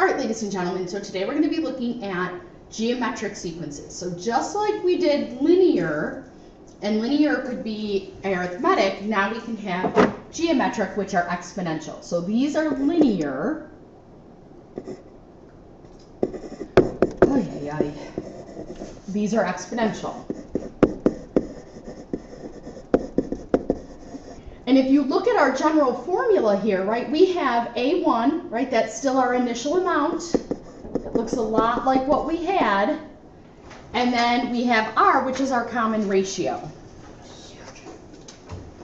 All right, ladies and gentlemen, so today we're going to be looking at geometric sequences. So just like we did linear, and linear could be arithmetic, now we can have geometric, which are exponential. So these are linear. These are exponential. And if you look at our general formula here, right, we have A1, right, that's still our initial amount. It looks a lot like what we had. And then we have R, which is our common ratio.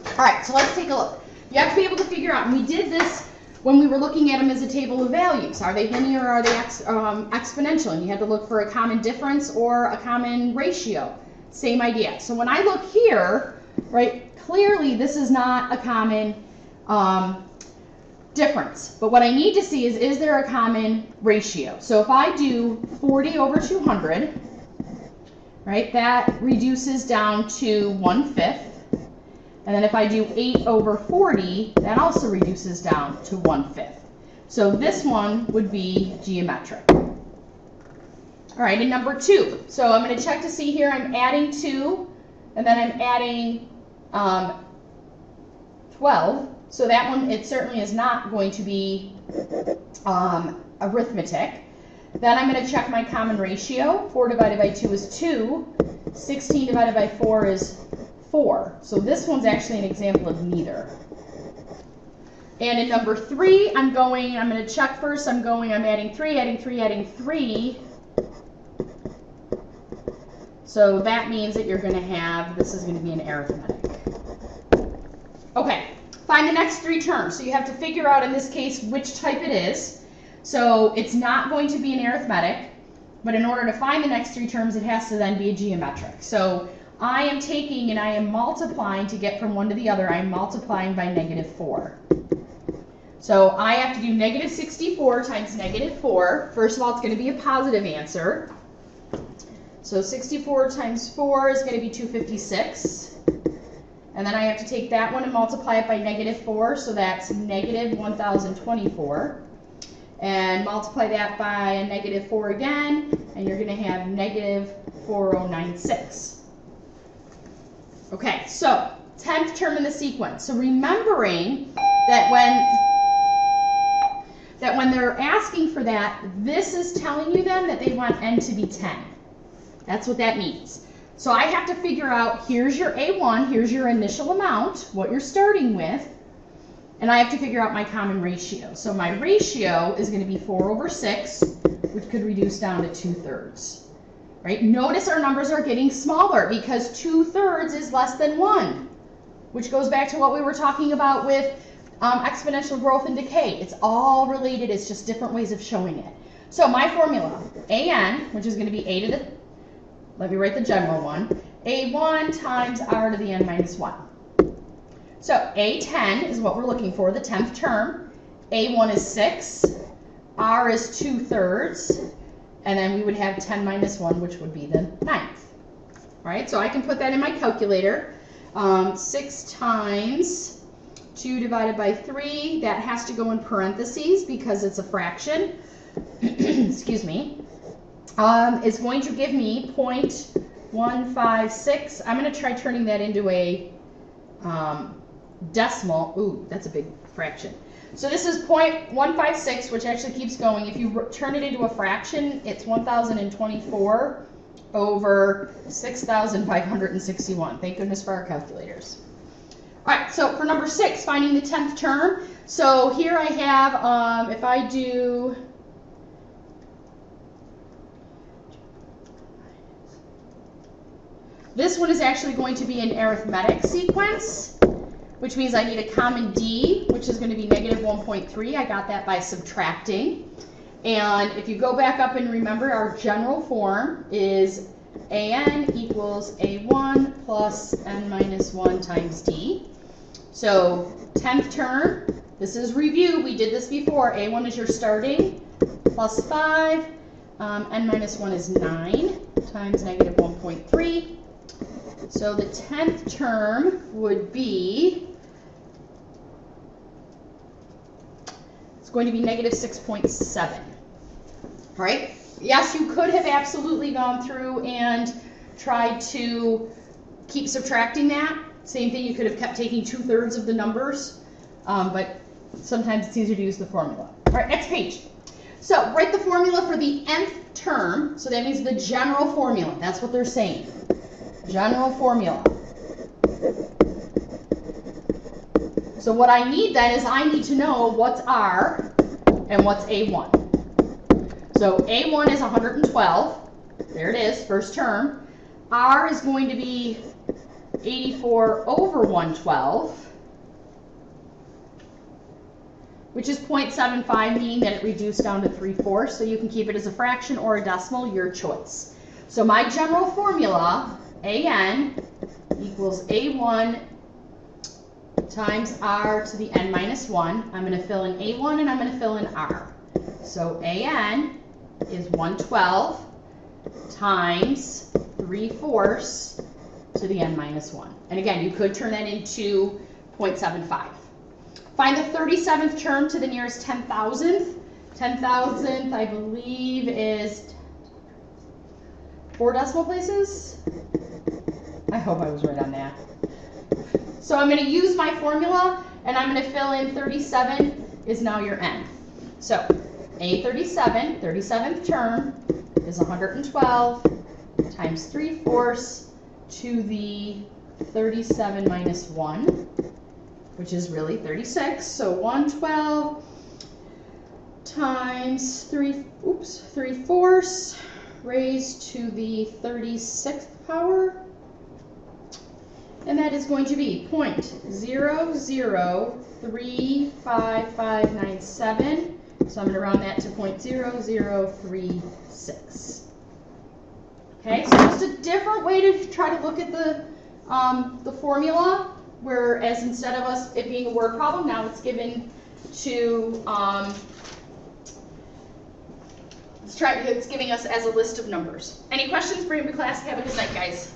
All right, so let's take a look. You have to be able to figure out, and we did this when we were looking at them as a table of values. Are they linear or are they exponential? And you had to look for a common difference or a common ratio. Same idea. So when I look here, right, clearly this is not a common difference. But what I need to see is there a common ratio? So if I do 40 over 200, right, that reduces down to 1/5. And then if I do 8 over 40, that also reduces down to 1/5. So this one would be geometric. All right, and number 2. So I'm going to check to see here. I'm adding 2, and then I'm adding 12. So that one, it certainly is not going to be arithmetic. Then I'm going to check my common ratio. 4 divided by 2 is 2. 16 divided by 4 is 4. So this one's actually an example of neither. And in number 3, I'm going to check first. I'm adding 3, adding 3, adding 3. So that means that you're going to have, this is going to be an arithmetic. Okay, find the next 3 terms. So you have to figure out, in this case, which type it is. So it's not going to be an arithmetic, but in order to find the next 3 terms, it has to then be a geometric. So I am taking and I am multiplying to get from one to the other. I'm multiplying by -4. So I have to do -64 times -4. First of all, it's going to be a positive answer. So 64 times 4 is going to be 256. And then I have to take that one and multiply it by -4, so that's -1024. And multiply that by a -4 again, and you're going to have -4096. Okay, so 10th term in the sequence. So remembering that when they're asking for that, this is telling you then that they want n to be 10. That's what that means. So I have to figure out, here's your A1, here's your initial amount, what you're starting with, and I have to figure out my common ratio. So my ratio is going to be 4 over 6, which could reduce down to 2/3. Right? Notice our numbers are getting smaller because 2/3 is less than 1, which goes back to what we were talking about with exponential growth and decay. It's all related, it's just different ways of showing it. So my formula, AN, which is going to be A to the, let me write the general one, A1 times R to the n minus 1. So A10 is what we're looking for, the 10th term. A1 is 6, R is 2/3, and then we would have 10 minus 1, which would be the 9th. All right, so I can put that in my calculator. 6 times 2 divided by 3, that has to go in parentheses because it's a fraction. Excuse me. Is going to give me 0.156. I'm going to try turning that into a decimal. Ooh, that's a big fraction. So this is 0.156, which actually keeps going. If you turn it into a fraction, it's 1,024 over 6,561. Thank goodness for our calculators. All right, so for number 6, finding the 10th term. So here I have, if I do, this one is actually going to be an arithmetic sequence, which means I need a common D, which is going to be -1.3. I got that by subtracting. And if you go back up and remember, our general form is AN equals A1 plus n minus 1 times D. So 10th term, this is review. We did this before. A1 is your starting, plus 5. N minus 1 is 9 times -1.3. So the 10th term would be, it's going to be -6.7. All right. Yes, you could have absolutely gone through and tried to keep subtracting that. Same thing, you could have kept taking 2/3 of the numbers, but sometimes it's easier to use the formula. All right, next page. So write the formula for the nth term. So that means the general formula. That's what they're saying. General formula. So what I need then is I need to know what's R and what's A1. So A1 is 112. There it is, first term. R is going to be 84 over 112, which is 0.75, meaning that it reduced down to 3/4. So you can keep it as a fraction or a decimal, your choice. So my general formula, AN, equals A1 times R to the n minus 1. I'm going to fill in A1 and I'm going to fill in R. So AN is 112 times 3/4 to the n minus 1. And again, you could turn that into 0.75. Find the 37th term to the nearest 10,000th. 10,000th, I believe, is 4 decimal places. I hope I was right on that. So I'm going to use my formula, and I'm going to fill in 37 is now your n. So A37, 37th term, is 112 times 3/4 to the 37 minus 1, which is really 36. So 112 times 3/4 raised to the 36th power. And that is going to be 0.003557. So I'm going to round that to 0.0036. Okay, so just a different way to try to look at the formula, whereas instead of it being a word problem, now it's given to it's giving us as a list of numbers. Any questions? Bring them to class. Have a good night, guys.